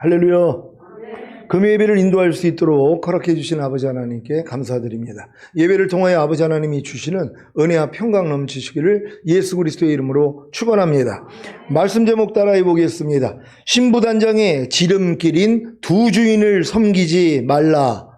할렐루야. 금요 예배를 인도할 수 있도록 허락해 주신 아버지 하나님께 감사드립니다. 예배를 통하여 아버지 하나님이 주시는 은혜와 평강 넘치시기를 예수 그리스도의 이름으로 축원합니다. 말씀 제목 따라해 보겠습니다. 신부단장의 지름길인 두 주인을 섬기지 말라.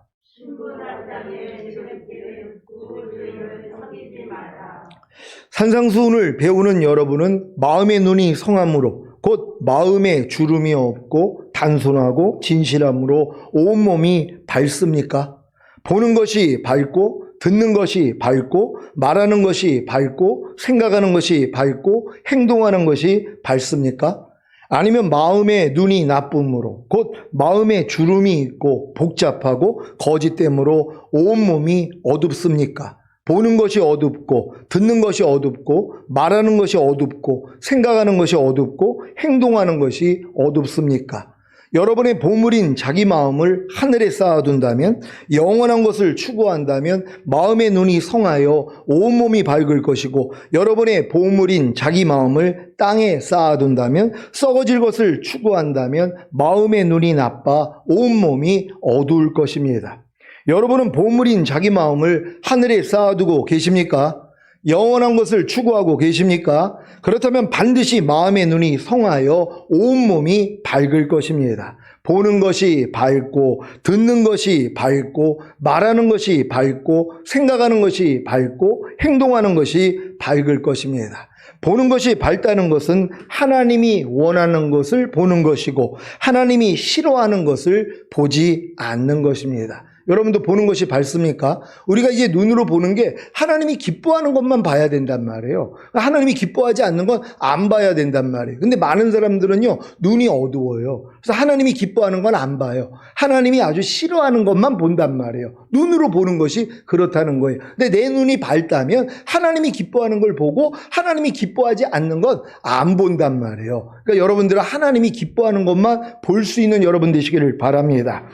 산상수훈을 배우는 여러분은 마음의 눈이 성함으로 곧 마음에 주름이 없고 단순하고 진실함으로 온몸이 밝습니까? 보는 것이 밝고 듣는 것이 밝고 말하는 것이 밝고 생각하는 것이 밝고 행동하는 것이 밝습니까? 아니면 마음의 눈이 나쁨으로 곧 마음에 주름이 있고 복잡하고 거짓됨으로 온몸이 어둡습니까? 보는 것이 어둡고 듣는 것이 어둡고 말하는 것이 어둡고 생각하는 것이 어둡고 행동하는 것이 어둡습니까? 여러분의 보물인 자기 마음을 하늘에 쌓아둔다면, 영원한 것을 추구한다면 마음의 눈이 성하여 온몸이 밝을 것이고, 여러분의 보물인 자기 마음을 땅에 쌓아둔다면, 썩어질 것을 추구한다면 마음의 눈이 나빠 온몸이 어두울 것입니다. 여러분은 보물인 자기 마음을 하늘에 쌓아두고 계십니까? 영원한 것을 추구하고 계십니까? 그렇다면 반드시 마음의 눈이 성하여 온몸이 밝을 것입니다. 보는 것이 밝고 듣는 것이 밝고 말하는 것이 밝고 생각하는 것이 밝고 행동하는 것이 밝을 것입니다. 보는 것이 밝다는 것은 하나님이 원하는 것을 보는 것이고 하나님이 싫어하는 것을 보지 않는 것입니다. 여러분도 보는 것이 밝습니까? 우리가 이제 눈으로 보는 게 하나님이 기뻐하는 것만 봐야 된단 말이에요. 하나님이 기뻐하지 않는 건 안 봐야 된단 말이에요. 근데 많은 사람들은요, 눈이 어두워요. 그래서 하나님이 기뻐하는 건 안 봐요. 하나님이 아주 싫어하는 것만 본단 말이에요. 눈으로 보는 것이 그렇다는 거예요. 근데 내 눈이 밝다면 하나님이 기뻐하는 걸 보고 하나님이 기뻐하지 않는 건 안 본단 말이에요. 그러니까 여러분들은 하나님이 기뻐하는 것만 볼 수 있는 여러분 되시기를 바랍니다.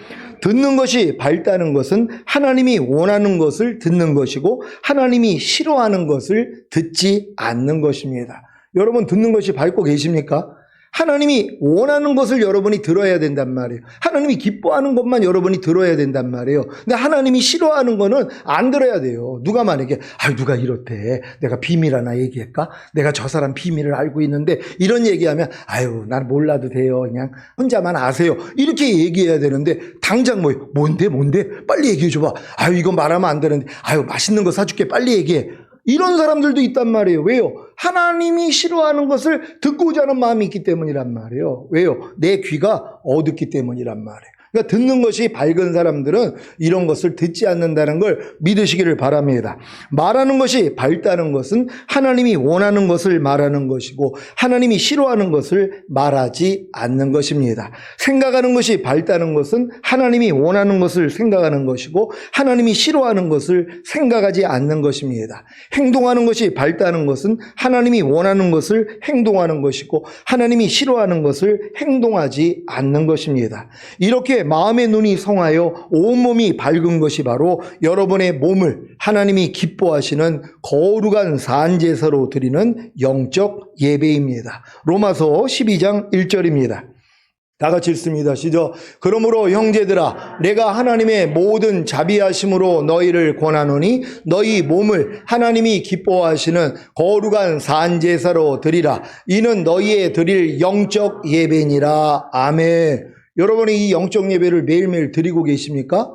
듣는 것이 밝다는 것은 하나님이 원하는 것을 듣는 것이고 하나님이 싫어하는 것을 듣지 않는 것입니다. 여러분 듣는 것이 밝고 계십니까? 하나님이 원하는 것을 여러분이 들어야 된단 말이에요. 하나님이 기뻐하는 것만 여러분이 들어야 된단 말이에요. 근데 하나님이 싫어하는 거는 안 들어야 돼요. 누가 만약에 누가 이렇대, 내가 비밀 하나 얘기할까? 내가 저 사람 비밀을 알고 있는데 이런 얘기하면 난 몰라도 돼요. 그냥 혼자만 아세요. 이렇게 얘기해야 되는데 당장 뭔데 빨리 얘기해 줘봐. 이거 말하면 안 되는데 맛있는 거 사줄게 빨리 얘기해. 이런 사람들도 있단 말이에요. 왜요? 하나님이 싫어하는 것을 듣고자 하는 마음이 있기 때문이란 말이에요. 왜요? 내 귀가 어둡기 때문이란 말이에요. 그러니까 듣는 것이 밝은 사람들은 이런 것을 듣지 않는다는 걸 믿으시기를 바랍니다. 말하는 것이 밝다는 것은 하나님이 원하는 것을 말하는 것이고 하나님이 싫어하는 것을 말하지 않는 것입니다. 생각하는 것이 밝다는 것은 하나님이 원하는 것을 생각하는 것이고 하나님이 싫어하는 것을 생각하지 않는 것입니다. 행동하는 것이 밝다는 것은 하나님이 원하는 것을 행동하는 것이고 하나님이 싫어하는 것을 행동하지 않는 것입니다. 이렇게 마음의 눈이 성하여 온몸이 밝은 것이 바로 여러분의 몸을 하나님이 기뻐하시는 거룩한 산제사로 드리는 영적 예배입니다. 로마서 12장 1절입니다. 다 같이 읽습니다. 시작. 그러므로 형제들아, 내가 하나님의 모든 자비하심으로 너희를 권하노니 너희 몸을 하나님이 기뻐하시는 거룩한 산제사로 드리라. 이는 너희의 드릴 영적 예배니라. 아멘. 여러분이 이 영적 예배를 매일매일 드리고 계십니까?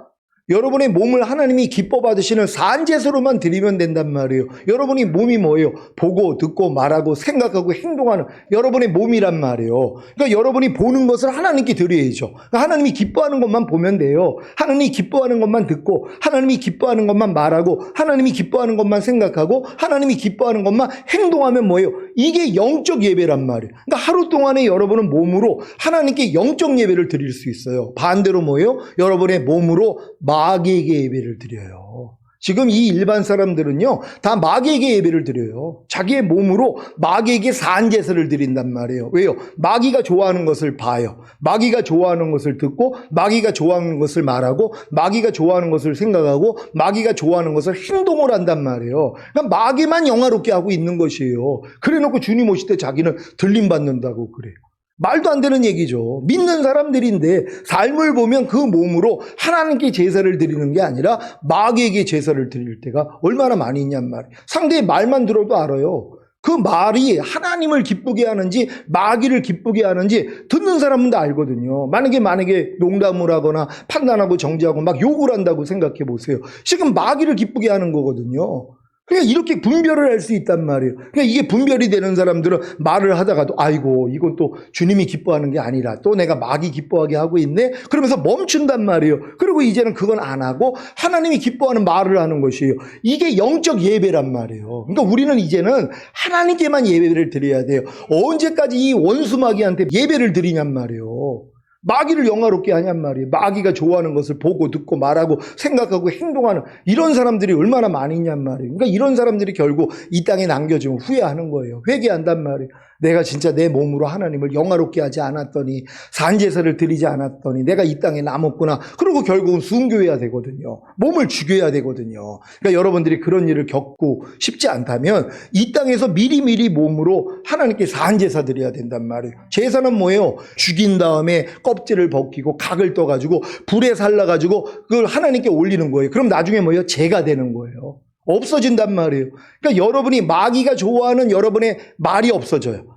여러분의 몸을 하나님이 기뻐 받으시는 산제사로만 드리면 된단 말이에요. 여러분이 몸이 뭐예요? 보고 듣고 말하고 생각하고 행동하는 여러분의 몸이란 말이에요. 그러니까 여러분이 보는 것을 하나님께 드려야죠. 그러니까 하나님이 기뻐하는 것만 보면 돼요. 하나님이 기뻐하는 것만 듣고 하나님이 기뻐하는 것만 말하고 하나님이 기뻐하는 것만 생각하고 하나님이 기뻐하는 것만 행동하면 뭐예요? 이게 영적 예배란 말이에요. 그러니까 하루 동안에 여러분은 몸으로 하나님께 영적 예배를 드릴 수 있어요. 반대로 뭐예요? 여러분의 몸으로 마귀에게 예배를 드려요. 지금 이 일반 사람들은요, 다 마귀에게 예배를 드려요. 자기의 몸으로 마귀에게 산제사를 드린단 말이에요. 왜요? 마귀가 좋아하는 것을 봐요. 마귀가 좋아하는 것을 듣고, 마귀가 좋아하는 것을 말하고, 마귀가 좋아하는 것을 생각하고, 마귀가 좋아하는 것을 행동을 한단 말이에요. 그러니까 마귀만 영화롭게 하고 있는 것이에요. 그래 놓고 주님 오실 때 자기는 들림 받는다고 그래요. 말도 안 되는 얘기죠. 믿는 사람들인데 삶을 보면 그 몸으로 하나님께 제사를 드리는 게 아니라 마귀에게 제사를 드릴 때가 얼마나 많이 있냔 말이에요. 상대의 말만 들어도 알아요. 그 말이 하나님을 기쁘게 하는지 마귀를 기쁘게 하는지 듣는 사람은 다 알거든요. 만약에 농담을 하거나 판단하고 정죄하고 막 욕을 한다고 생각해 보세요. 지금 마귀를 기쁘게 하는 거거든요. 그러니까 이렇게 분별을 할 수 있단 말이에요. 그러니까 이게 분별이 되는 사람들은 말을 하다가도 아이고 이건 또 주님이 기뻐하는 게 아니라 또 내가 마귀 기뻐하게 하고 있네 그러면서 멈춘단 말이에요. 그리고 이제는 그건 안 하고 하나님이 기뻐하는 말을 하는 것이에요. 이게 영적 예배란 말이에요. 그러니까 우리는 이제는 하나님께만 예배를 드려야 돼요. 언제까지 이 원수 마귀한테 예배를 드리냔 말이에요. 마귀를 영화롭게 하냔 말이에요. 마귀가 좋아하는 것을 보고 듣고 말하고 생각하고 행동하는 이런 사람들이 얼마나 많이 있냔 말이에요. 그러니까 이런 사람들이 결국 이 땅에 남겨지면 후회하는 거예요. 회개한단 말이에요. 내가 진짜 내 몸으로 하나님을 영화롭게 하지 않았더니 산제사를 드리지 않았더니 내가 이 땅에 남았구나. 그리고 결국은 순교해야 되거든요. 몸을 죽여야 되거든요. 그러니까 여러분들이 그런 일을 겪고 싶지 않다면 이 땅에서 미리미리 몸으로 하나님께 산제사 드려야 된단 말이에요. 제사는 뭐예요? 죽인 다음에 껍질을 벗기고 각을 떠가지고 불에 살라가지고 그걸 하나님께 올리는 거예요. 그럼 나중에 뭐예요? 죄가 되는 거예요. 없어진단 말이에요. 그러니까 여러분이 마귀가 좋아하는 여러분의 말이 없어져요.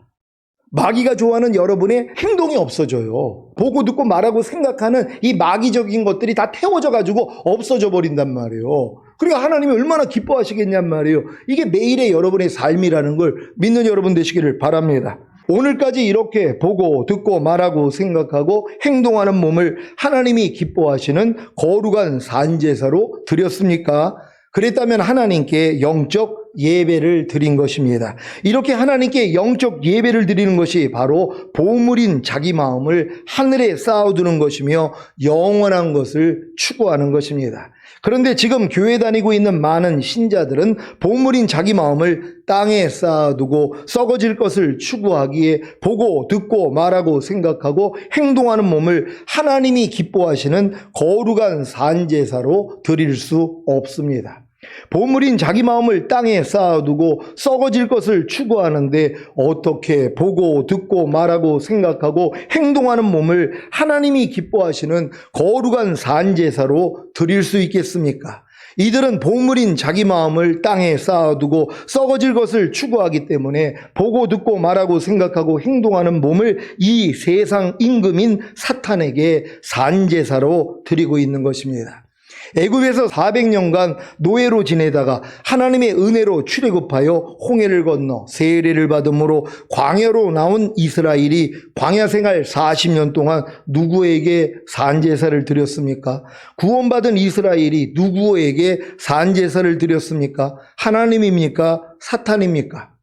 마귀가 좋아하는 여러분의 행동이 없어져요. 보고 듣고 말하고 생각하는 이 마귀적인 것들이 다 태워져 가지고 없어져 버린단 말이에요. 그러니까 하나님이 얼마나 기뻐하시겠냔 말이에요. 이게 매일의 여러분의 삶이라는 걸 믿는 여러분 되시기를 바랍니다. 오늘까지 이렇게 보고 듣고 말하고 생각하고 행동하는 몸을 하나님이 기뻐하시는 거룩한 산제사로 드렸습니까? 그랬다면 하나님께 영적 예배를 드린 것입니다. 이렇게 하나님께 영적 예배를 드리는 것이 바로 보물인 자기 마음을 하늘에 쌓아두는 것이며 영원한 것을 추구하는 것입니다. 그런데 지금 교회 다니고 있는 많은 신자들은 보물인 자기 마음을 땅에 쌓아두고 썩어질 것을 추구하기에 보고 듣고 말하고 생각하고 행동하는 몸을 하나님이 기뻐하시는 거룩한 산제사로 드릴 수 없습니다. 보물인 자기 마음을 땅에 쌓아두고 썩어질 것을 추구하는데 어떻게 보고 듣고 말하고 생각하고 행동하는 몸을 하나님이 기뻐하시는 거룩한 산제사로 드릴 수 있겠습니까? 이들은 보물인 자기 마음을 땅에 쌓아두고 썩어질 것을 추구하기 때문에 보고 듣고 말하고 생각하고 행동하는 몸을 이 세상 임금인 사탄에게 산제사로 드리고 있는 것입니다. 애굽에서 400년간 노예로 지내다가 하나님의 은혜로 출애굽하여 홍해를 건너 세례를 받음으로 광야로 나온 이스라엘이 광야 생활 40년 동안 누구에게 산제사를 드렸습니까? 구원받은 이스라엘이 누구에게 산제사를 드렸습니까? 하나님입니까? 사탄입니까?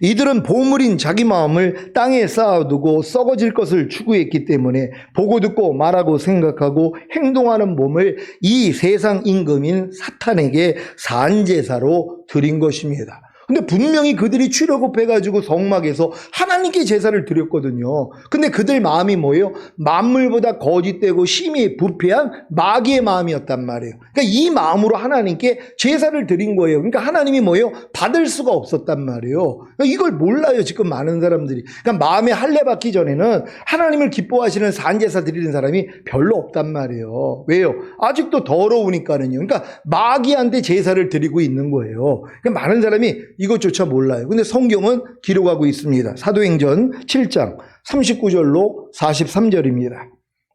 이들은 보물인 자기 마음을 땅에 쌓아두고 썩어질 것을 추구했기 때문에 보고 듣고 말하고 생각하고 행동하는 몸을 이 세상 임금인 사탄에게 산제사로 드린 것입니다. 근데 분명히 그들이 출애굽해가지고 성막에서 하나님께 제사를 드렸거든요. 근데 그들 마음이 뭐예요? 만물보다 거짓되고 심히 부패한 마귀의 마음이었단 말이에요. 그러니까 이 마음으로 하나님께 제사를 드린 거예요. 그러니까 하나님이 뭐예요? 받을 수가 없었단 말이에요. 그러니까 이걸 몰라요, 지금 많은 사람들이. 그러니까 마음에 할례 받기 전에는 하나님을 기뻐하시는 산제사 드리는 사람이 별로 없단 말이에요. 왜요? 아직도 더러우니까는요. 그러니까 마귀한테 제사를 드리고 있는 거예요. 그러니까 많은 사람이 이것조차 몰라요. 근데 성경은 기록하고 있습니다. 사도행전 7장 39절로 43절입니다.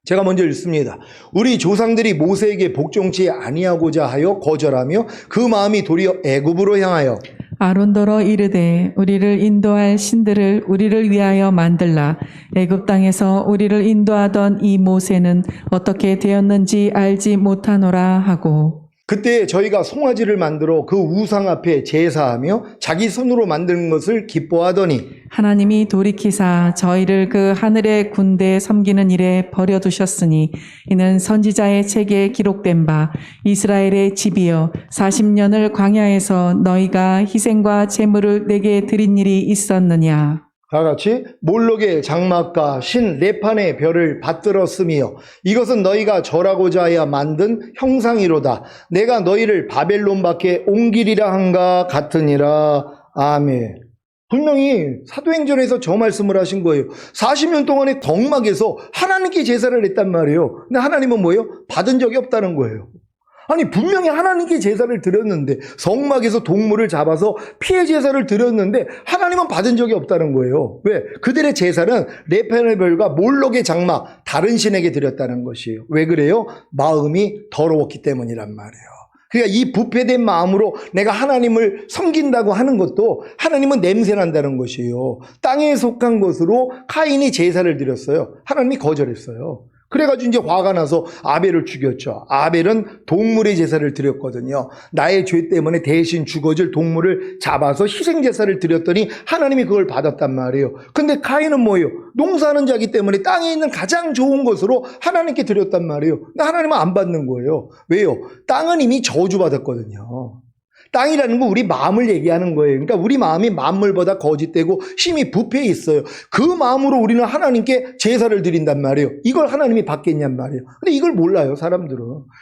제가 먼저 읽습니다. 우리 조상들이 모세에게 복종치 아니하고자 하여 거절하며 그 마음이 도리어 애굽으로 향하여 아론더러 이르되 우리를 인도할 신들을 우리를 위하여 만들라. 애굽 땅에서 우리를 인도하던 이 모세는 어떻게 되었는지 알지 못하노라 하고 그때 저희가 송아지를 만들어 그 우상 앞에 제사하며 자기 손으로 만든 것을 기뻐하더니 하나님이 돌이키사 저희를 그 하늘의 군대에 섬기는 일에 버려두셨으니 이는 선지자의 책에 기록된 바 이스라엘의 집이여 40년을 광야에서 너희가 희생과 제물을 내게 드린 일이 있었느냐. 다 같이 몰록의 장막과 신 레판의 별을 받들었으며 이것은 너희가 절하고자 하여 만든 형상이로다. 내가 너희를 바벨론 밖에 옮기리라 한가 같으니라. 아멘. 분명히 사도행전에서 저 말씀을 하신 거예요. 40년 동안의 덕막에서 하나님께 제사를 했단 말이에요. 근데 하나님은 뭐예요? 받은 적이 없다는 거예요. 아니 분명히 하나님께 제사를 드렸는데, 성막에서 동물을 잡아서 피해 제사를 드렸는데 하나님은 받은 적이 없다는 거예요. 왜? 그들의 제사는 레파네벨과 몰록의 장막, 다른 신에게 드렸다는 것이에요. 왜 그래요? 마음이 더러웠기 때문이란 말이에요. 그러니까 이 부패된 마음으로 내가 하나님을 섬긴다고 하는 것도 하나님은 냄새난다는 것이에요. 땅에 속한 것으로 카인이 제사를 드렸어요. 하나님이 거절했어요. 그래가지고 이제 화가 나서 아벨을 죽였죠. 아벨은 동물의 제사를 드렸거든요. 나의 죄 때문에 대신 죽어질 동물을 잡아서 희생제사를 드렸더니 하나님이 그걸 받았단 말이에요. 근데 카인은 뭐예요? 농사하는 자기 때문에 땅에 있는 가장 좋은 것으로 하나님께 드렸단 말이에요. 근데 하나님은 안 받는 거예요. 왜요? 땅은 이미 저주받았거든요. 땅이라는 건 우리 마음을 얘기하는 거예요. 그러니까 우리 마음이 만물보다 거짓되고 힘이 부패해 있어요. 그 마음으로 우리는 하나님께 제사를 드린단 말이에요. 이걸 하나님이 받겠냔 말이에요. 근데 이걸 몰라요, 사람들은.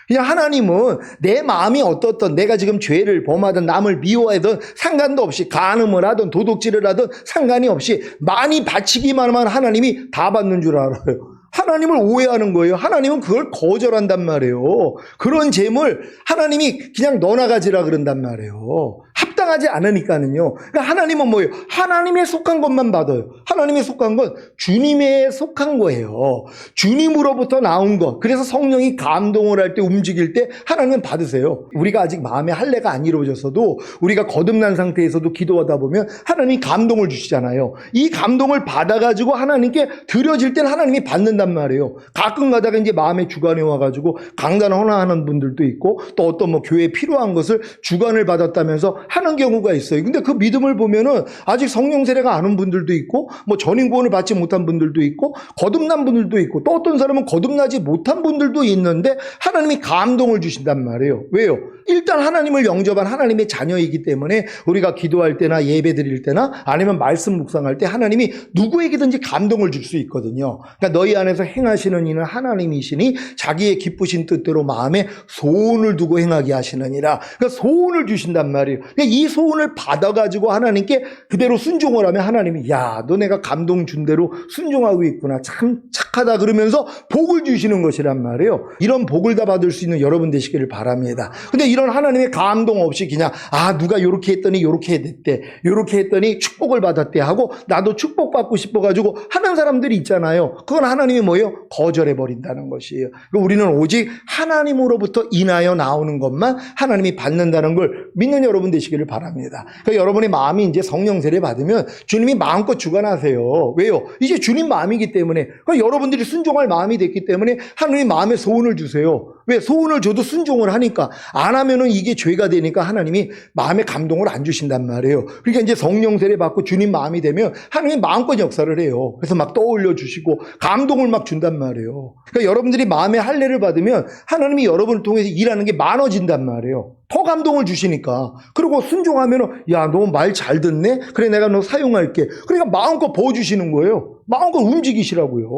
그냥 하나님은 내 마음이 어떻든, 내가 지금 죄를 범하든 남을 미워하든 상관도 없이, 간음을 하든 도둑질을 하든 상관이 없이 많이 바치기만 하면 하나님이 다 받는 줄 알아요. 하나님을 오해하는 거예요. 하나님은 그걸 거절한단 말이에요. 그런 재물 하나님이 그냥 넣어나가지라 그런단 말이에요. 합당하지 않으니까는요. 그러니까 하나님은 뭐예요? 하나님에 속한 것만 받아요. 하나님에 속한 건 주님에 속한 거예요. 주님으로부터 나온 것. 그래서 성령이 감동을 할 때, 움직일 때 하나님은 받으세요. 우리가 아직 마음의 할례가 안 이루어졌어도, 우리가 거듭난 상태에서도 기도하다 보면 하나님이 감동을 주시잖아요. 이 감동을 받아가지고 하나님께 드려질 때는 하나님이 받는단 말이에요. 가끔 가다가 이제 마음의 주관이 와가지고 강단 헌화하는 분들도 있고, 또 어떤 뭐 교회에 필요한 것을 주관을 받았다면서 하는 경우가 있어요. 근데 그 믿음을 보면은 아직 성령 세례가 안 온 분들도 있고, 뭐 전인구원을 받지 못한 분들도 있고, 거듭난 분들도 있고, 또 어떤 사람은 거듭나지 못한 분들도 있는데 하나님이 감동을 주신단 말이에요. 왜요? 일단 하나님을 영접한 하나님의 자녀이기 때문에 우리가 기도할 때나 예배 드릴 때나 아니면 말씀 묵상할 때 하나님이 누구에게든지 감동을 줄 수 있거든요. 그러니까 너희 안에서 행하시는 이는 하나님이시니 자기의 기쁘신 뜻대로 마음에 소원을 두고 행하게 하시느니라. 그러니까 소원을 주신단 말이에요. 그러니까 이 소원을 받아가지고 하나님께 그대로 순종을 하면 하나님이, 야, 너 내가 감동 준 대로 순종하고 있구나, 참 착하다, 그러면서 복을 주시는 것이란 말이에요. 이런 복을 다 받을 수 있는 여러분 되시기를 바랍니다. 근데 이런 하나님의 감동 없이 그냥, 아, 누가 요렇게 했더니 요렇게 됐대, 요렇게 했더니 축복을 받았대 하고 나도 축복받고 싶어가지고 하는 사람들이 있잖아요. 그건 하나님이 뭐예요? 거절해버린다는 것이에요. 그러니까 우리는 오직 하나님으로부터 인하여 나오는 것만 하나님이 받는다는 걸 믿는 여러분 되시기를 바랍니다. 그러니까 여러분의 마음이 이제 성령 세례 받으면 주님이 마음껏 주관하세요. 왜요? 이제 주님 마음이기 때문에. 그러니까 여러분들이 순종할 마음이 됐기 때문에 하나님이 마음에 소원을 주세요. 왜? 소원을 줘도 순종을 하니까. 안 하면은 이게 죄가 되니까 하나님이 마음에 감동을 안 주신단 말이에요. 그러니까 이제 성령 세례 받고 주님 마음이 되면 하나님이 마음껏 역사를 해요. 그래서 막 떠올려 주시고 감동을 막 준단 말이에요. 그러니까 여러분들이 마음의 할례를 받으면 하나님이 여러분을 통해서 일하는 게 많아진단 말이에요. 더 감동을 주시니까. 그리고 순종하면은, 야, 너 말 잘 듣네? 그래, 내가 너 사용할게. 그러니까 마음껏 부어주시는 거예요. 마음껏 움직이시라고요.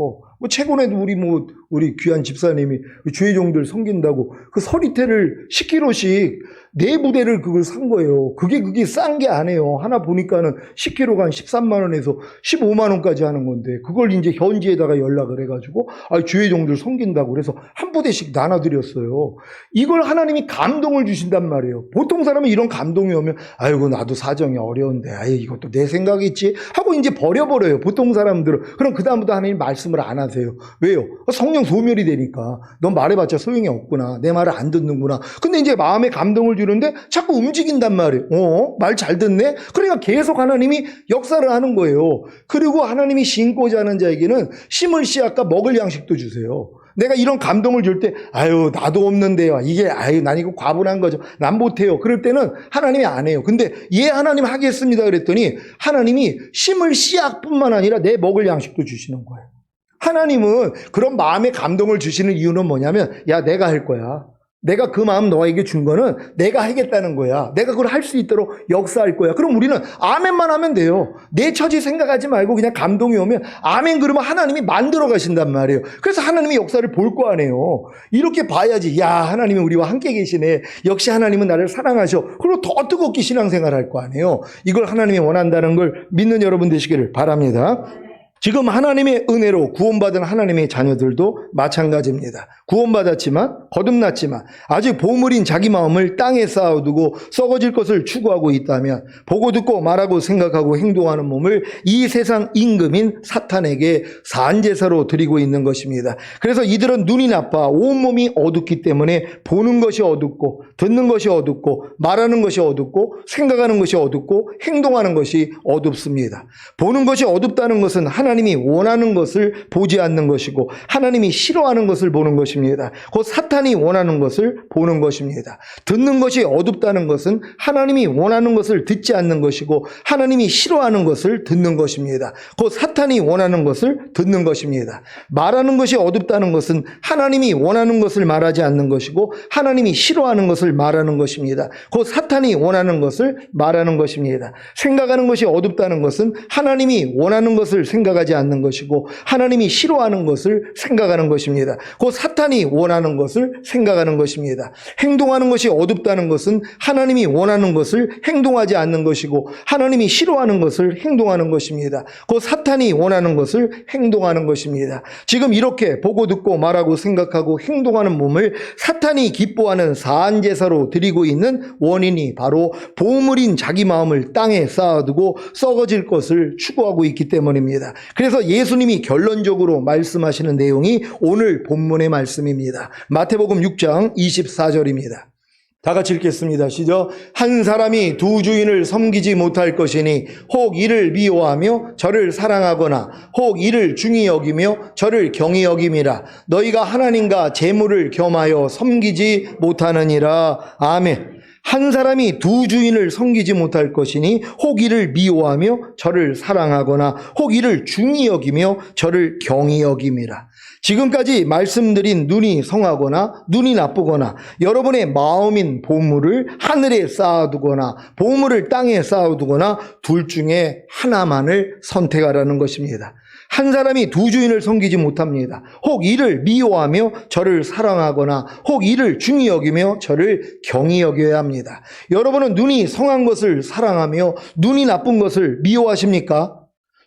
뭐 최근에도 우리 귀한 집사님이 주의 종들 섬긴다고 그 서리태를 10kg씩 4부대를 그걸 산 거예요. 그게 싼 게 아니에요. 하나 보니까는 10kg가 한 13만 원에서 15만 원까지 하는 건데, 그걸 이제 현지에다가 연락을 해가지고, 주의 종들 섬긴다고 그래서 한 부대씩 나눠드렸어요. 이걸 하나님이 감동을 주신단 말이에요. 보통 사람은 이런 감동이 오면, 아이고, 나도 사정이 어려운데, 이것도 내 생각이지 하고 이제 버려버려요. 보통 사람들은. 그럼 그다음부터 하나님 말씀을 안 하세요. 왜요? 성령 소멸이 되니까. 넌 말해봤자 소용이 없구나. 내 말을 안 듣는구나. 근데 이제 마음에 감동을 주는데 자꾸 움직인단 말이에요. 말 잘 듣네? 그러니까 계속 하나님이 역사를 하는 거예요. 그리고 하나님이 심고자 하는 자에게는 심을 씨앗과 먹을 양식도 주세요. 내가 이런 감동을 줄 때, 나도 없는데요. 난 이거 과분한 거죠. 난 못해요. 그럴 때는 하나님이 안 해요. 근데 하나님 하겠습니다. 그랬더니 하나님이 심을 씨앗뿐만 아니라 내 먹을 양식도 주시는 거예요. 하나님은 그런 마음의 감동을 주시는 이유는 뭐냐면, 야, 내가 할 거야. 내가 그 마음 너에게 준 거는 내가 하겠다는 거야. 내가 그걸 할 수 있도록 역사할 거야. 그럼 우리는 아멘만 하면 돼요. 내 처지 생각하지 말고 그냥 감동이 오면 아멘 그러면 하나님이 만들어 가신단 말이에요. 그래서 하나님이 역사를 볼 거 아니에요. 이렇게 봐야지. 야, 하나님이 우리와 함께 계시네. 역시 하나님은 나를 사랑하셔. 그리고 더 뜨겁게 신앙생활 할 거 아니에요. 이걸 하나님이 원한다는 걸 믿는 여러분 되시기를 바랍니다. 지금 하나님의 은혜로 구원받은 하나님의 자녀들도 마찬가지입니다. 구원받았지만 거듭났지만 아직 보물인 자기 마음을 땅에 쌓아두고 썩어질 것을 추구하고 있다면 보고 듣고 말하고 생각하고 행동하는 몸을 이 세상 임금인 사탄에게 산제사로 드리고 있는 것입니다. 그래서 이들은 눈이 나빠 온몸이 어둡기 때문에 보는 것이 어둡고 듣는 것이 어둡고 말하는 것이 어둡고 생각하는 것이 어둡고 행동하는 것이 어둡습니다. 보는 것이 어둡다는 것은 하나님이 원하는 것을 보지 않는 것이고 하나님이 싫어하는 것을 보는 것입니다. 곧 사탄이 원하는 것을 보는 것입니다. 듣는 것이 어둡다는 것은 하나님이 원하는 것을 듣지 않는 것이고 하나님이 싫어하는 것을 듣는 것입니다. 곧 사탄이 원하는 것을 듣는 것입니다. 말하는 것이 어둡다는 것은 하나님이 원하는 것을 말하지 않는 것이고 하나님이 싫어하는 것을 말하는 것입니다. 곧 사탄이 원하는 것을 말하는 것입니다. 생각하는 것이 어둡다는 것은 하나님이 원하는 것을 생각하지 않는 것이고 하나님이 싫어하는 것을 생각하는 것입니다. 곧 사탄이 원하는 것을 생각하는 것입니다. 행동하는 것이 어둡다는 것은 하나님이 원하는 것을 행동하지 않는 것이고 하나님이 싫어하는 것을 행동하는 것입니다. 곧 사탄이 원하는 것을 행동하는 것입니다. 지금 이렇게 보고 듣고 말하고 생각하고 행동하는 몸을 사탄이 기뻐하는 사안제사로 드리고 있는 원인이 바로 보물인 자기 마음을 땅에 쌓아두고 썩어질 것을 추구하고 있기 때문입니다. 그래서 예수님이 결론적으로 말씀하시는 내용이 오늘 본문의 말씀입니다. 마태복음 6장 24절입니다. 다 같이 읽겠습니다. 시작. 한 사람이 두 주인을 섬기지 못할 것이니 혹 이를 미워하며 저를 사랑하거나 혹 이를 중히 여기며 저를 경히 여김이라. 너희가 하나님과 재물을 겸하여 섬기지 못하느니라. 아멘. 한 사람이 두 주인을 섬기지 못할 것이니 혹 이를 미워하며 저를 사랑하거나 혹 이를 중히 여기며 저를 경히 여김이라. 지금까지 말씀드린 눈이 성하거나 눈이 나쁘거나 여러분의 마음인 보물을 하늘에 쌓아두거나 보물을 땅에 쌓아두거나 둘 중에 하나만을 선택하라는 것입니다. 한 사람이 두 주인을 섬기지 못합니다. 혹 이를 미워하며 저를 사랑하거나 혹 이를 중히 여기며 저를 경히 여겨야 합니다. 여러분은 눈이 성한 것을 사랑하며 눈이 나쁜 것을 미워하십니까?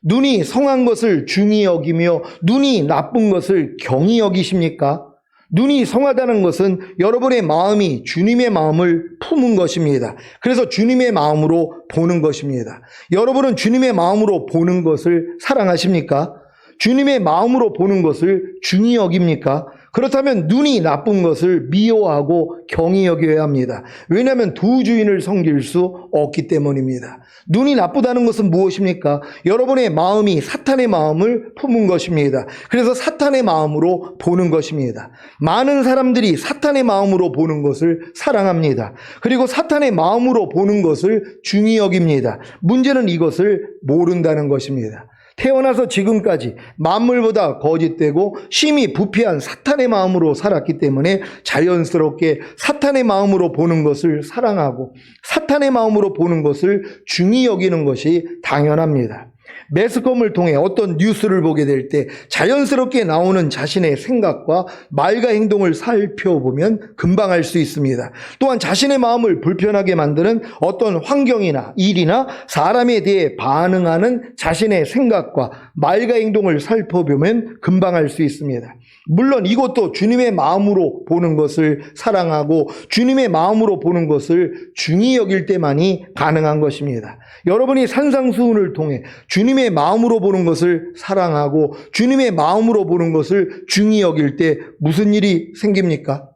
눈이 성한 것을 중히 여기며 눈이 나쁜 것을 경히 여기십니까? 눈이 성하다는 것은 여러분의 마음이 주님의 마음을 품은 것입니다. 그래서 주님의 마음으로 보는 것입니다. 여러분은 주님의 마음으로 보는 것을 사랑하십니까? 주님의 마음으로 보는 것을 중히 여깁니까? 그렇다면 눈이 나쁜 것을 미워하고 경히 여겨야 합니다. 왜냐하면 두 주인을 섬길 수 없기 때문입니다. 눈이 나쁘다는 것은 무엇입니까? 여러분의 마음이 사탄의 마음을 품은 것입니다. 그래서 사탄의 마음으로 보는 것입니다. 많은 사람들이 사탄의 마음으로 보는 것을 사랑합니다. 그리고 사탄의 마음으로 보는 것을 중히 여깁니다. 문제는 이것을 모른다는 것입니다. 태어나서 지금까지 만물보다 거짓되고 심히 부패한 사탄의 마음으로 살았기 때문에 자연스럽게 사탄의 마음으로 보는 것을 사랑하고 사탄의 마음으로 보는 것을 중히 여기는 것이 당연합니다. 매스컴을 통해 어떤 뉴스를 보게 될 때 자연스럽게 나오는 자신의 생각과 말과 행동을 살펴보면 금방 알 수 있습니다. 또한 자신의 마음을 불편하게 만드는 어떤 환경이나 일이나 사람에 대해 반응하는 자신의 생각과 말과 행동을 살펴보면 금방 알 수 있습니다. 물론 이것도 주님의 마음으로 보는 것을 사랑하고 주님의 마음으로 보는 것을 중히 여길 때만이 가능한 것입니다. 여러분이 산상수훈을 통해 주님의 마음으로 보는 것을 사랑하고 주님의 마음으로 보는 것을 중히 여길 때 무슨 일이 생깁니까?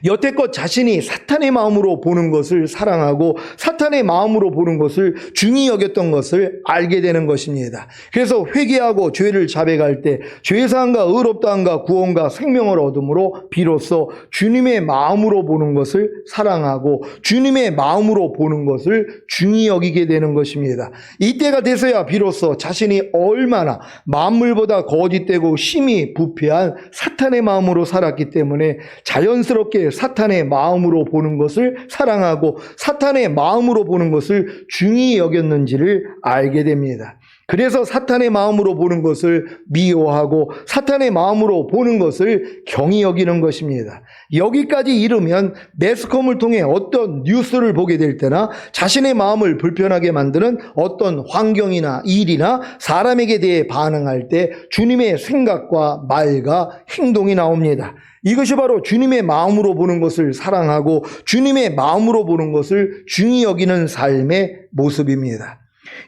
여태껏 자신이 사탄의 마음으로 보는 것을 사랑하고 사탄의 마음으로 보는 것을 중히 여겼던 것을 알게 되는 것입니다. 그래서 회개하고 죄를 자백할 때 죄사함과 의롭다함과 구원과 생명을 얻음으로 비로소 주님의 마음으로 보는 것을 사랑하고 주님의 마음으로 보는 것을 중히 여기게 되는 것입니다. 이때가 돼서야 비로소 자신이 얼마나 만물보다 거짓되고 심히 부패한 사탄의 마음으로 살았기 때문에 자연스럽게 때 사탄의 마음으로 보는 것을 사랑하고 사탄의 마음으로 보는 것을 중히 여겼는지를 알게 됩니다. 그래서 사탄의 마음으로 보는 것을 미워하고 사탄의 마음으로 보는 것을 경히 여기는 것입니다. 여기까지 이르면 매스컴을 통해 어떤 뉴스를 보게 될 때나 자신의 마음을 불편하게 만드는 어떤 환경이나 일이나 사람에게 대해 반응할 때 주님의 생각과 말과 행동이 나옵니다. 이것이 바로 주님의 마음으로 보는 것을 사랑하고 주님의 마음으로 보는 것을 중히 여기는 삶의 모습입니다.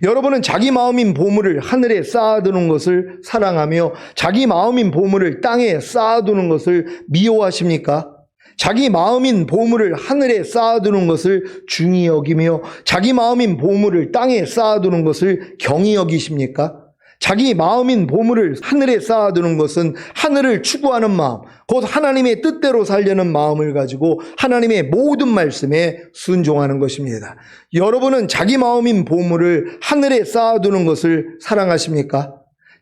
여러분은 자기 마음인 보물을 하늘에 쌓아두는 것을 사랑하며 자기 마음인 보물을 땅에 쌓아두는 것을 미워하십니까? 자기 마음인 보물을 하늘에 쌓아두는 것을 중히 여기며 자기 마음인 보물을 땅에 쌓아두는 것을 경히 여기십니까? 자기 마음인 보물을 하늘에 쌓아두는 것은 하늘을 추구하는 마음, 곧 하나님의 뜻대로 살려는 마음을 가지고 하나님의 모든 말씀에 순종하는 것입니다. 여러분은 자기 마음인 보물을 하늘에 쌓아두는 것을 사랑하십니까?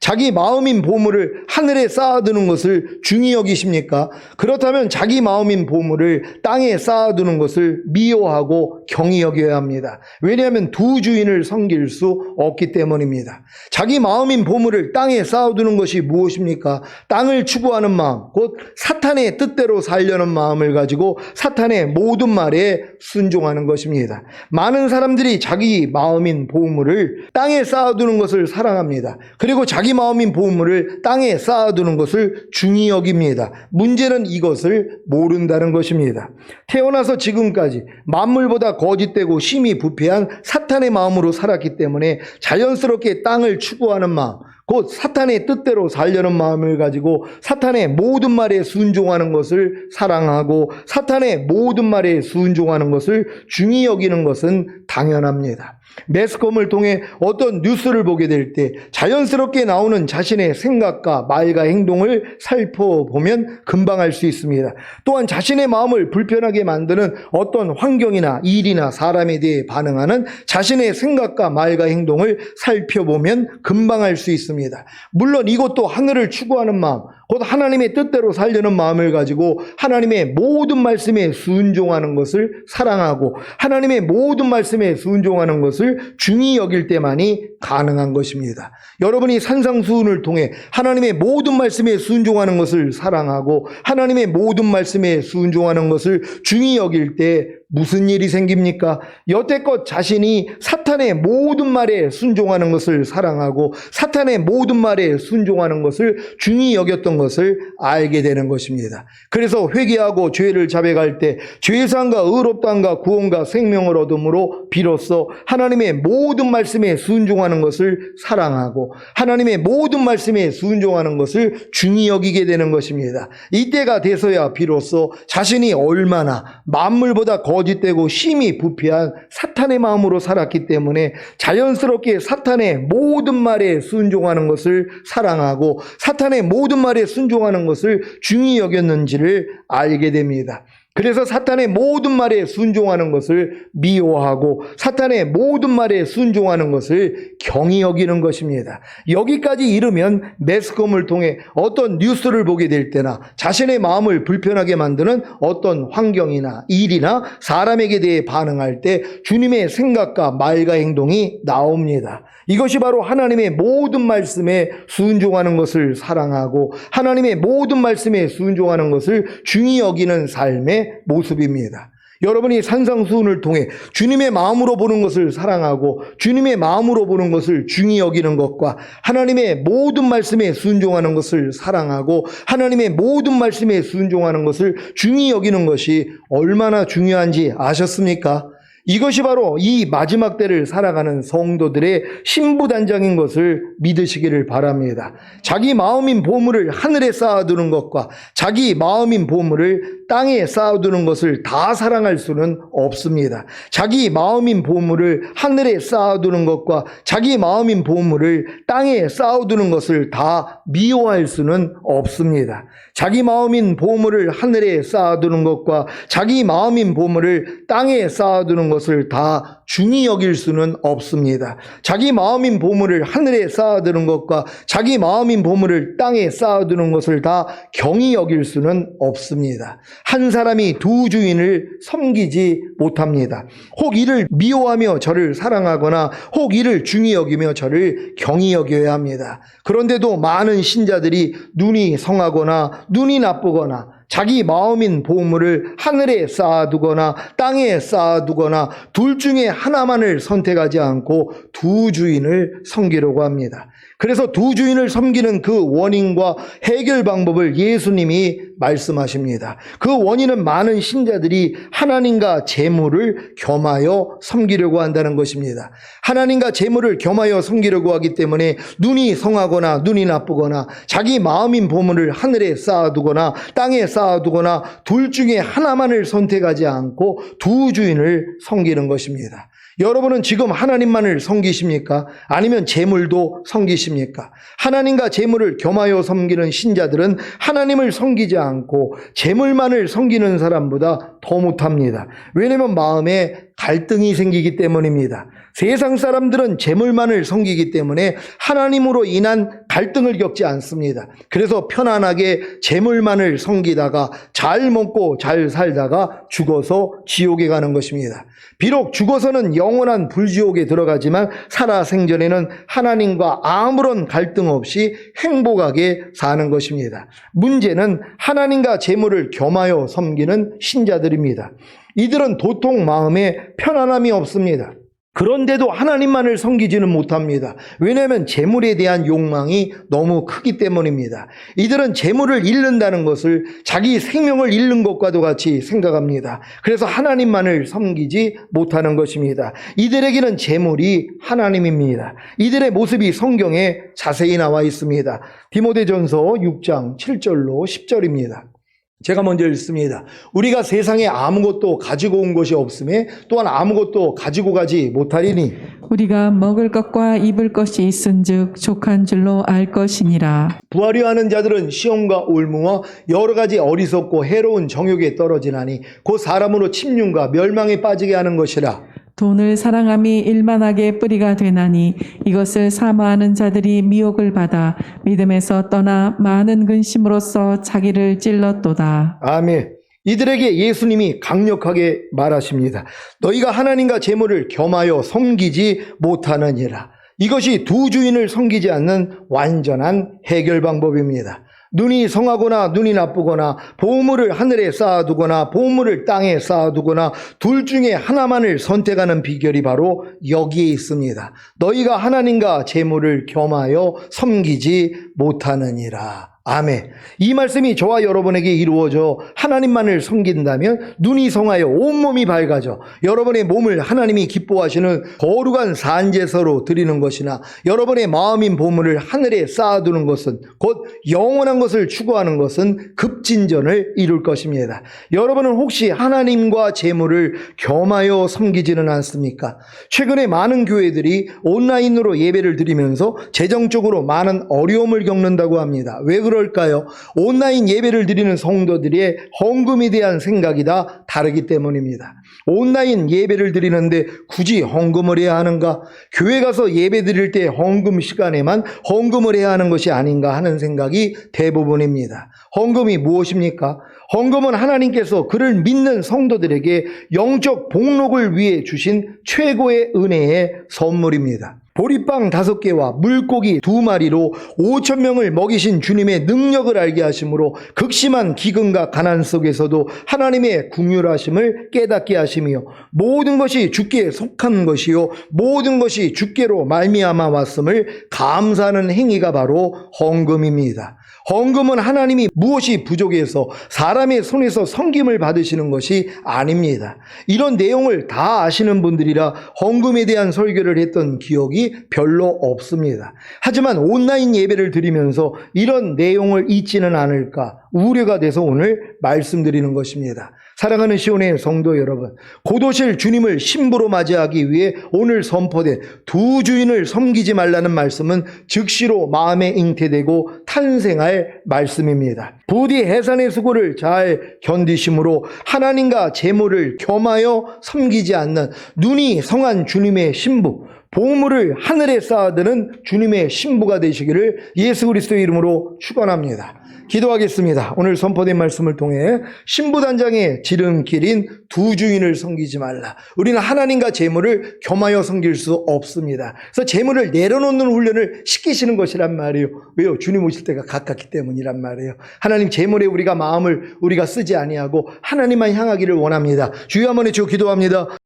자기 마음인 보물을 하늘에 쌓아두는 것을 중히 여기십니까? 그렇다면 자기 마음인 보물을 땅에 쌓아두는 것을 미워하고 경히 여겨야 합니다. 왜냐하면 두 주인을 섬길 수 없기 때문입니다. 자기 마음인 보물을 땅에 쌓아두는 것이 무엇입니까? 땅을 추구하는 마음, 곧 사탄의 뜻대로 살려는 마음을 가지고 사탄의 모든 말에 순종하는 것입니다. 많은 사람들이 자기 마음인 보물을 땅에 쌓아두는 것을 사랑합니다. 그리고 자기 마음인 보물을 땅에 쌓아두는 것을 중히 여깁니다. 문제는 이것을 모른다는 것입니다. 태어나서 지금까지 만물보다 거짓되고 심히 부패한 사탄의 마음으로 살았기 때문에 자연스럽게 땅을 추구하는 마음, 곧 사탄의 뜻대로 살려는 마음을 가지고 사탄의 모든 말에 순종하는 것을 사랑하고 사탄의 모든 말에 순종하는 것을 중히 여기는 것은 당연합니다. 매스컴을 통해 어떤 뉴스를 보게 될 때 자연스럽게 나오는 자신의 생각과 말과 행동을 살펴보면 금방 알 수 있습니다. 또한 자신의 마음을 불편하게 만드는 어떤 환경이나 일이나 사람에 대해 반응하는 자신의 생각과 말과 행동을 살펴보면 금방 알 수 있습니다. 물론 이것도 하늘을 추구하는 마음, 곧 하나님의 뜻대로 살려는 마음을 가지고 하나님의 모든 말씀에 순종하는 것을 사랑하고 하나님의 모든 말씀에 순종하는 것을 중히 여길 때만이 가능한 것입니다. 여러분이 산상수훈을 통해 하나님의 모든 말씀에 순종하는 것을 사랑하고 하나님의 모든 말씀에 순종하는 것을 중히 여길 때 무슨 일이 생깁니까? 여태껏 자신이 사탄의 모든 말에 순종하는 것을 사랑하고 사탄의 모든 말에 순종하는 것을 중히 여겼던 것을 알게 되는 것입니다. 그래서 회개하고 죄를 자백할 때 죄사함과 의롭다함과 구원과 생명을 얻음으로 비로소 하나님의 모든 말씀에 순종하는 것을 사랑하고 하나님의 모든 말씀에 순종하는 것을 중히 여기게 되는 것입니다. 이때가 돼서야 비로소 자신이 얼마나 만물보다 거짓되고 심히 부패한 사탄의 마음으로 살았기 때문에 자연스럽게 사탄의 모든 말에 순종하는 것을 사랑하고 사탄의 모든 말에 순종하는 것을 중히 여겼는지를 알게 됩니다. 그래서 사탄의 모든 말에 순종하는 것을 미워하고 사탄의 모든 말에 순종하는 것을 경히 여기는 것입니다. 여기까지 이르면 매스컴을 통해 어떤 뉴스를 보게 될 때나 자신의 마음을 불편하게 만드는 어떤 환경이나 일이나 사람에게 대해 반응할 때 주님의 생각과 말과 행동이 나옵니다. 이것이 바로 하나님의 모든 말씀에 순종하는 것을 사랑하고 하나님의 모든 말씀에 순종하는 것을 중히 여기는 삶의 모습입니다. 여러분이 산상수훈을 통해 주님의 마음으로 보는 것을 사랑하고 주님의 마음으로 보는 것을 중히 여기는 것과 하나님의 모든 말씀에 순종하는 것을 사랑하고 하나님의 모든 말씀에 순종하는 것을 중히 여기는 것이 얼마나 중요한지 아셨습니까? 이것이 바로 이 마지막 때를 살아가는 성도들의 신부단장인 것을 믿으시기를 바랍니다. 자기 마음인 보물을 하늘에 쌓아두는 것과 자기 마음인 보물을 땅에 쌓아두는 것을 다 사랑할 수는 없습니다. 자기 마음인 보물을 하늘에 쌓아두는 것과 자기 마음인 보물을 땅에 쌓아두는 것을 다 미워할 수는 없습니다. 자기 마음인 보물을 하늘에 쌓아두는 것과 자기 마음인 보물을 땅에 쌓아두는 것을 다 중히 여길 수는 없습니다. 자기 마음인 보물을 하늘에 쌓아두는 것과 자기 마음인 보물을 땅에 쌓아두는 것을 다 경히 여길 수는 없습니다. 한 사람이 두 주인을 섬기지 못합니다. 혹 이를 미워하며 저를 사랑하거나 혹 이를 중히 여기며 저를 경히 여겨야 합니다. 그런데도 많은 신자들이 눈이 성하거나 눈이 나쁘거나 자기 마음인 보물을 하늘에 쌓아두거나 땅에 쌓아두거나 둘 중에 하나만을 선택하지 않고 두 주인을 섬기려고 합니다. 그래서 두 주인을 섬기는 그 원인과 해결 방법을 예수님이 말씀하십니다. 그 원인은 많은 신자들이 하나님과 재물을 겸하여 섬기려고 한다는 것입니다. 하나님과 재물을 겸하여 섬기려고 하기 때문에 눈이 성하거나 눈이 나쁘거나 자기 마음인 보물을 하늘에 쌓아두거나 땅에 쌓아두거나 둘 중에 하나만을 선택하지 않고 두 주인을 섬기는 것입니다. 여러분은 지금 하나님만을 섬기십니까? 아니면 재물도 섬기십니까? 하나님과 재물을 겸하여 섬기는 신자들은 하나님을 섬기지 않고 재물만을 섬기는 사람보다 더 못합니다. 왜냐하면 마음에 갈등이 생기기 때문입니다. 세상 사람들은 재물만을 섬기기 때문에 하나님으로 인한 갈등을 겪지 않습니다. 그래서 편안하게 재물만을 섬기다가 잘 먹고 잘 살다가 죽어서 지옥에 가는 것입니다. 비록 죽어서는 영원한 불지옥에 들어가지만 살아생전에는 하나님과 아무런 갈등 없이 행복하게 사는 것입니다. 문제는 하나님과 재물을 겸하여 섬기는 신자들입니다. 이들은 도통 마음에 편안함이 없습니다. 그런데도 하나님만을 섬기지는 못합니다. 왜냐하면 재물에 대한 욕망이 너무 크기 때문입니다. 이들은 재물을 잃는다는 것을 자기 생명을 잃는 것과도 같이 생각합니다. 그래서 하나님만을 섬기지 못하는 것입니다. 이들에게는 재물이 하나님입니다. 이들의 모습이 성경에 자세히 나와 있습니다. 디모데전서 6장 7절로 10절입니다. 제가 먼저 읽습니다. 우리가 세상에 아무것도 가지고 온 것이 없음에 또한 아무것도 가지고 가지 못하리니 우리가 먹을 것과 입을 것이 있은즉 족한 줄로 알 것이니라. 부하려 하는 자들은 시험과 올무와 여러 가지 어리석고 해로운 정욕에 떨어지나니 곧 사람으로 침륜과 멸망에 빠지게 하는 것이라. 돈을 사랑함이 일만하게 뿌리가 되나니 이것을 사모하는 자들이 미혹을 받아 믿음에서 떠나 많은 근심으로써 자기를 찔렀도다. 아멘. 이들에게 예수님이 강력하게 말하십니다. 너희가 하나님과 재물을 겸하여 섬기지 못하느니라. 이것이 두 주인을 섬기지 않는 완전한 해결 방법입니다. 눈이 성하거나 눈이 나쁘거나 보물을 하늘에 쌓아두거나 보물을 땅에 쌓아두거나 둘 중에 하나만을 선택하는 비결이 바로 여기에 있습니다. 너희가 하나님과 재물을 겸하여 섬기지 못하느니라. 아멘. 이 말씀이 저와 여러분에게 이루어져 하나님만을 섬긴다면 눈이 성하여 온몸이 밝아져 여러분의 몸을 하나님이 기뻐하시는 거룩한 산제사로 드리는 것이나 여러분의 마음인 보물을 하늘에 쌓아두는 것은 곧 영원한 것을 추구하는 것은 급진전을 이룰 것입니다. 여러분은 혹시 하나님과 재물을 겸하여 섬기지는 않습니까? 최근에 많은 교회들이 온라인으로 예배를 드리면서 재정적으로 많은 어려움을 겪는다고 합니다. 왜 그럴까요? 온라인 예배를 드리는 성도들의 헌금에 대한 생각이 다 다르기 때문입니다. 온라인 예배를 드리는데 굳이 헌금을 해야 하는가? 교회 가서 예배 드릴 때 헌금 시간에만 헌금을 해야 하는 것이 아닌가 하는 생각이 대부분입니다. 헌금이 무엇입니까? 헌금은 하나님께서 그를 믿는 성도들에게 영적 복록을 위해 주신 최고의 은혜의 선물입니다. 보리빵 5개와 물고기 2마리로 5,000명을 먹이신 주님의 능력을 알게 하심으로 극심한 기근과 가난 속에서도 하나님의 긍휼하심을 깨닫게 하시며 모든 것이 주께 속한 것이요 모든 것이 주께로 말미암아 왔음을 감사하는 행위가 바로 헌금입니다. 헌금은 하나님이 무엇이 부족해서 사람의 손에서 섬김을 받으시는 것이 아닙니다. 이런 내용을 다 아시는 분들이라 헌금에 대한 설교를 했던 기억이 별로 없습니다. 하지만 온라인 예배를 드리면서 이런 내용을 잊지는 않을까 우려가 돼서 오늘 말씀드리는 것입니다. 사랑하는 시온의 성도 여러분, 곧 오실 주님을 신부로 맞이하기 위해 오늘 선포된 두 주인을 섬기지 말라는 말씀은 즉시로 마음에 잉태되고 탄생할 말씀입니다. 부디 해산의 수고를 잘 견디심으로 하나님과 재물을 겸하여 섬기지 않는 눈이 성한 주님의 신부, 보물을 하늘에 쌓아두는 주님의 신부가 되시기를 예수 그리스도의 이름으로 축원합니다. 기도하겠습니다. 오늘 선포된 말씀을 통해 신부단장의 지름길인 두 주인을 섬기지 말라. 우리는 하나님과 재물을 겸하여 섬길 수 없습니다. 그래서 재물을 내려놓는 훈련을 시키시는 것이란 말이에요. 왜요? 주님 오실 때가 가깝기 때문이란 말이에요. 하나님 재물에 우리가 마음을 우리가 쓰지 아니하고 하나님만 향하기를 원합니다. 주여 한번 외치고 기도합니다.